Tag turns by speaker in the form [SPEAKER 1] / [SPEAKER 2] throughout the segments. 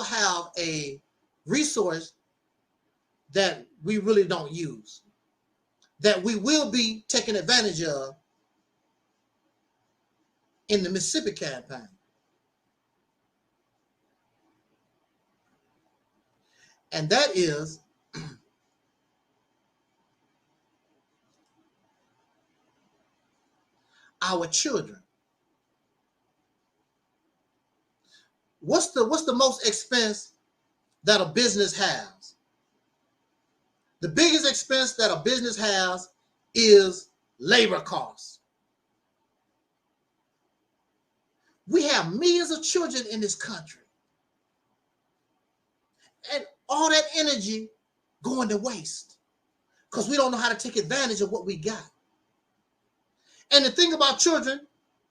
[SPEAKER 1] have a resource that we really don't use, that we will be taking advantage of in the Mississippi campaign. And that is our children. What's the most expense that a business has? The biggest expense that a business has is labor costs. We have millions of children in this country, and all that energy going to waste because we don't know how to take advantage of what we got. And the thing about children,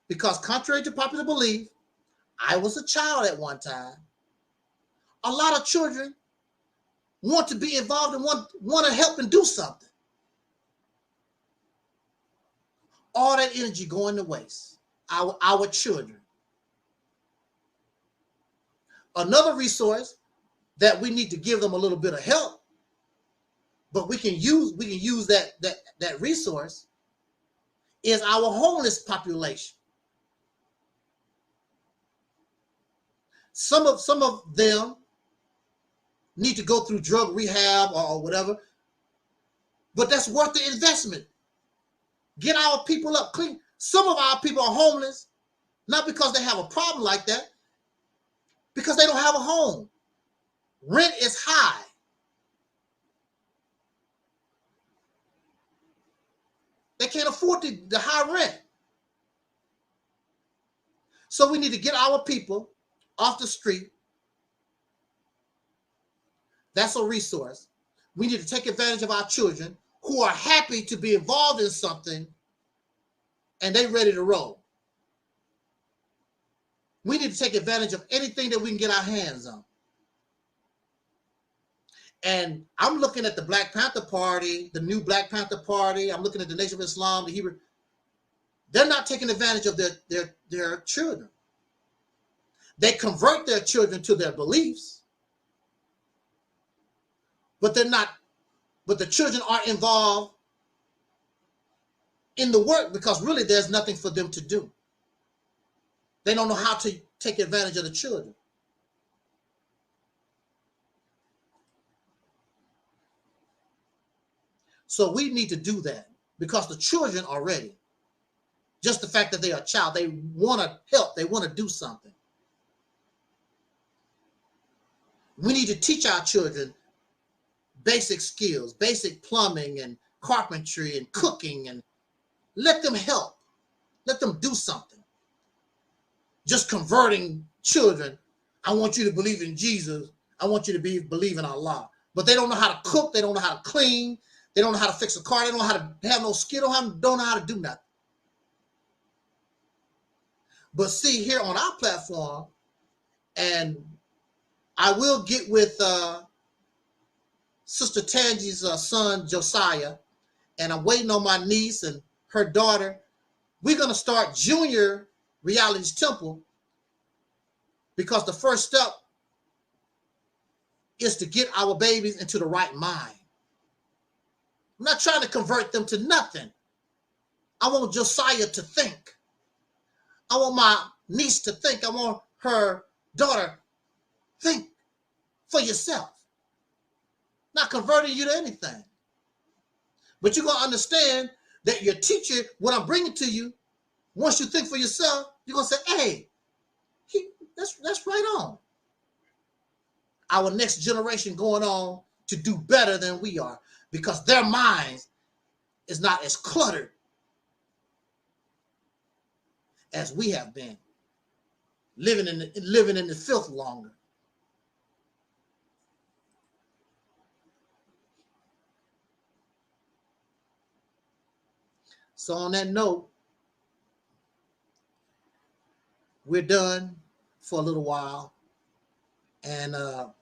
[SPEAKER 1] because contrary to popular belief, I was a child at one time, a lot of children want to be involved and want to help and do something. All that energy going to waste. Our children. Another resource that we need to give them a little bit of help, but we can use that resource, is our homeless population. Some of them need to go through drug rehab or whatever, but that's worth the investment. Get our people up clean. Some of our people are homeless, not because they have a problem like that, because they don't have a home. Rent is high. They can't afford the high rent. So we need to get our people off the street. That's a resource. We need to take advantage of our children who are happy to be involved in something and they're ready to roll. We need to take advantage of anything that we can get our hands on. And I'm looking at the Black Panther Party, the new Black Panther Party. I'm looking at the Nation of Islam, the Hebrew. They're not taking advantage of their children. They convert their children to their beliefs, but they're not. But the children aren't involved in the work because really there's nothing for them to do. They don't know how to take advantage of the children. So we need to do that because the children are ready. Just the fact that they are a child, they want to help, they want to do something. We need to teach our children basic skills, basic plumbing and carpentry and cooking, and let them help. Let them do something. Just converting children. I want you to believe in Jesus. I want you to believe in Allah. But they don't know how to cook. They don't know how to clean. They don't know how to fix a car. They don't know how to have no skill. Don't know how to do nothing. But see, here on our platform, and I will get with Sister Tangi's son, Josiah, and I'm waiting on my niece and her daughter. We're going to start Junior Reality's Temple because the first step is to get our babies into the right mind. I'm not trying to convert them to nothing. I want Josiah to think. I want my niece to think. I want her daughter think for yourself. Not converting you to anything. But you're going to understand that your teacher, what I'm bringing to you, once you think for yourself, you're going to say, hey, that's right on. Our next generation going on to do better than we are because their minds is not as cluttered as we have been, living in the filth longer. So on that note, we're done for a little while. And the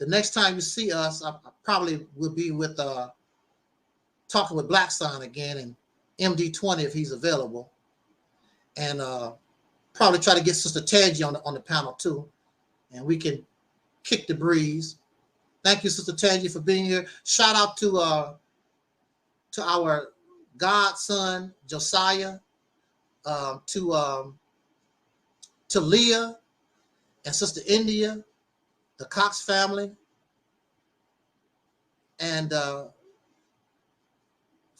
[SPEAKER 1] next time you see us, I probably will be with talking with Black Son again and MD20 if he's available. And probably try to get Sister Tangi on the panel too, and we can kick the breeze. Thank you, Sister Tangi, for being here. Shout out to our godson Josiah, to Leah and Sister India, the Cox family, and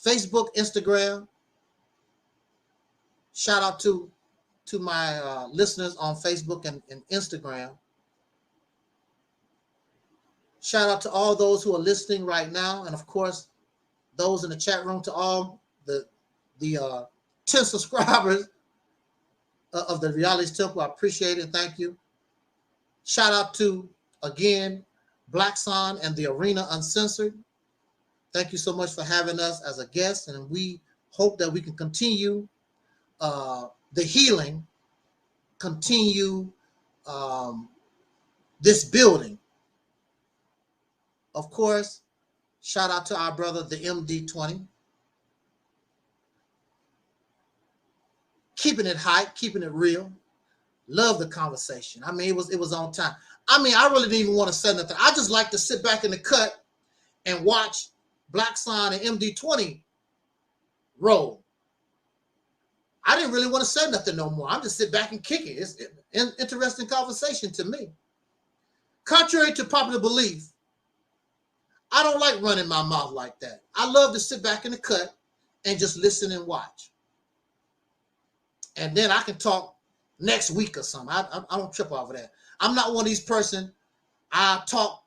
[SPEAKER 1] Facebook, Instagram. Shout out to my listeners on Facebook and Instagram. Shout out to all those who are listening right now, and of course, those in the chat room, to all the 10 subscribers of the Realities Temple. I appreciate it. Thank you. Shout out to, again, Black Son and the Arena Uncensored. Thank you so much for having us as a guest, and we hope that we can continue the healing, continue this building. Of course, shout out to our brother, the MD20. Keeping it hype, keeping it real. Love the conversation. I mean, it was on time. I mean, I really didn't even want to say nothing. I just like to sit back in the cut and watch Black Son and MD20 roll. I didn't really want to say nothing no more. I'm just sit back and kick it. It's an interesting conversation to me. Contrary to popular belief, I don't like running my mouth like that. I love to sit back in the cut and just listen and watch. And then I can talk next week or something. I don't trip over that. I'm not one of these person, I talk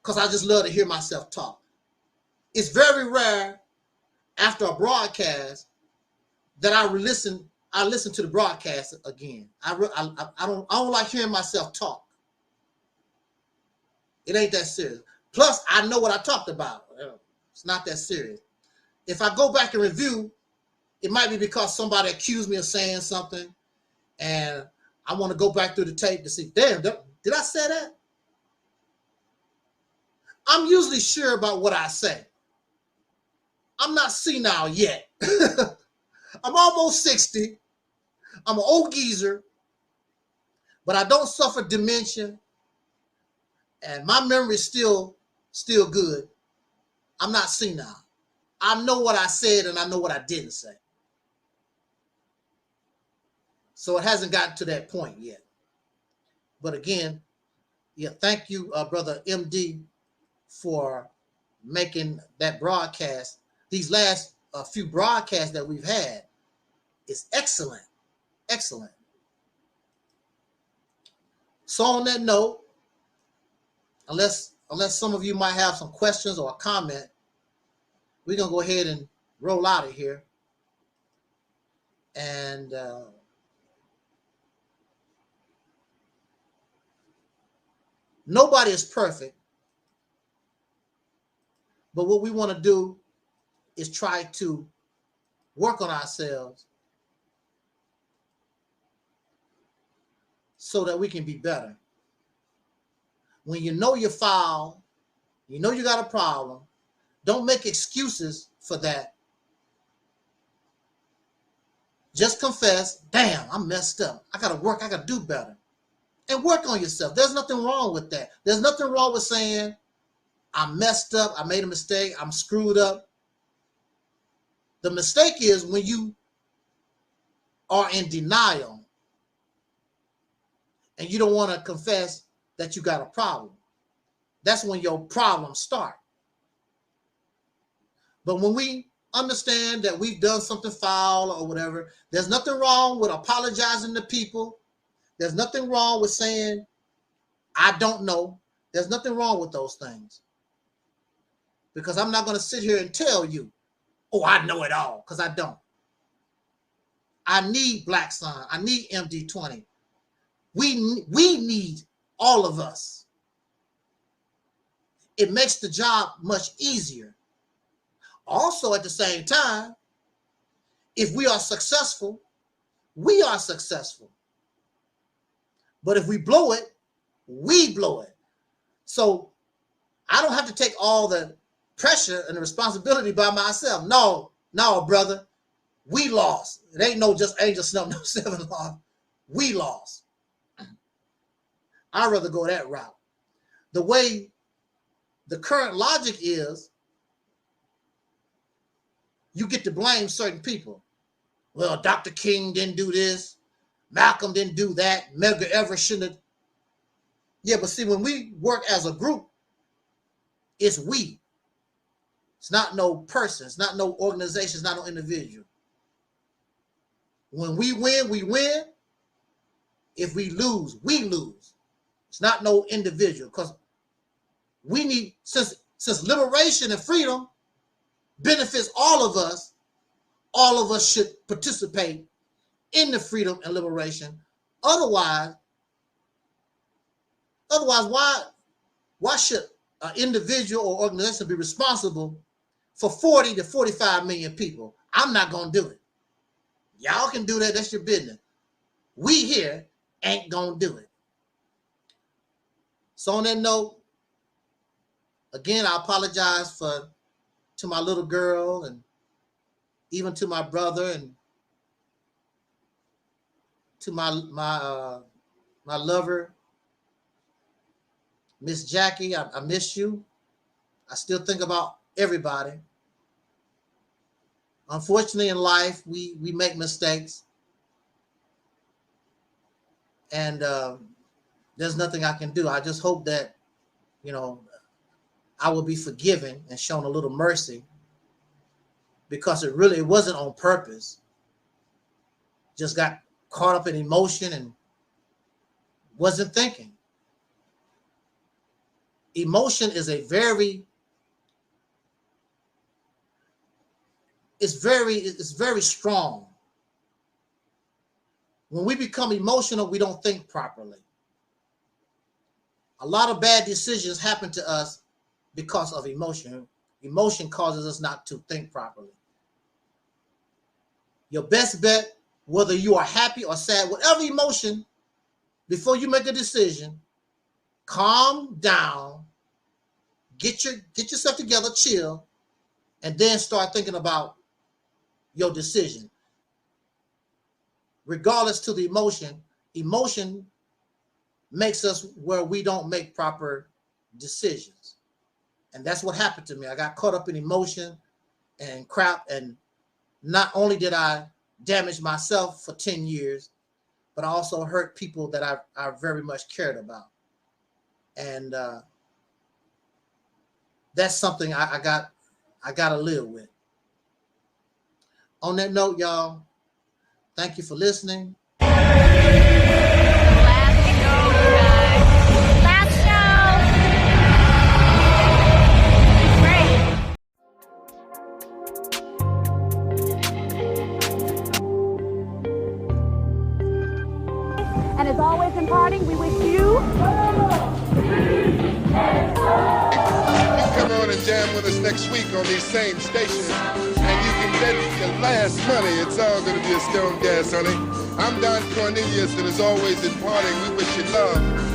[SPEAKER 1] because I just love to hear myself talk. It's very rare after a broadcast that I listen to the broadcast again. I don't like hearing myself talk. It ain't that serious. Plus, I know what I talked about. It's not that serious. If I go back and review, it might be because somebody accused me of saying something, and I want to go back through the tape to see, damn, did I say that? I'm usually sure about what I say. I'm not senile yet. I'm almost 60. I'm an old geezer, but I don't suffer dementia, and my memory is still good. I'm not senile. I know what I said and I know what I didn't say. So it hasn't gotten to that point yet. But again, yeah, thank you, Brother MD, for making that broadcast. These last few broadcasts that we've had is excellent. Excellent. So on that note, unless some of you might have some questions or a comment, we're going to go ahead and roll out of here. And nobody is perfect. But what we want to do is try to work on ourselves so that we can be better. When you know you're foul, you know you got a problem, don't make excuses for that. Just confess, damn, I messed up. I got to work. I got to do better. And work on yourself. There's nothing wrong with that. There's nothing wrong with saying, I messed up. I made a mistake. I'm screwed up. The mistake is when you are in denial and you don't want to confess that you got a problem. That's when your problems start. But when we understand that we've done something foul or whatever, there's nothing wrong with apologizing to people. There's nothing wrong with saying, I don't know. There's nothing wrong with those things. Because I'm not going to sit here and tell you, oh, I know it all, because I don't. I need Black Son. I need MD20. We need all of us. It makes the job much easier. Also, at the same time, if we are successful, we are successful. But if we blow it, we blow it. So I don't have to take all the pressure and the responsibility by myself. No, brother, we lost. It ain't just number 7 lost. we lost. I'd rather go that route. The way the current logic is, you get to blame certain people. Well, Dr. King didn't do this. Malcolm didn't do that. Medgar Evers shouldn't have. Yeah, but see, when we work as a group, it's we. It's not no person. It's not no organization. It's not no individual. When we win, we win. If we lose, we lose. It's not no individual, because we need, since liberation and freedom benefits all of us should participate in the freedom and liberation. Otherwise, why should an individual or organization be responsible for 40 to 45 million people? I'm not going to do it. Y'all can do that. That's your business. We here ain't going to do it. So on that note, again, I apologize to my little girl and even to my brother and to my lover, Miss Jackie. I miss you. I still think about everybody. Unfortunately, in life, we make mistakes, and there's nothing I can do. I just hope that, I will be forgiven and shown a little mercy, because it wasn't on purpose. Just got caught up in emotion and wasn't thinking. Emotion is it's very strong. When we become emotional, we don't think properly. A lot of bad decisions happen to us because of emotion. Emotion causes us not to think properly. Your best bet, whether you are happy or sad, whatever emotion, before you make a decision, calm down, get yourself together, chill, and then start thinking about your decision. Regardless to the emotion makes us where we don't make proper decisions. And that's what happened to me. I got caught up in emotion and crap, and not only did I damage myself for 10 years, but I also hurt people that I very much cared about. And that's something I got to live with. On that note, y'all, thank you for listening.
[SPEAKER 2] And as always in parting, we wish you...
[SPEAKER 3] Come on and jam with us next week on these same stations. And you can bet your last money it's all going to be a stone gas, honey. I'm Don Cornelius, and as always in parting, we wish you love.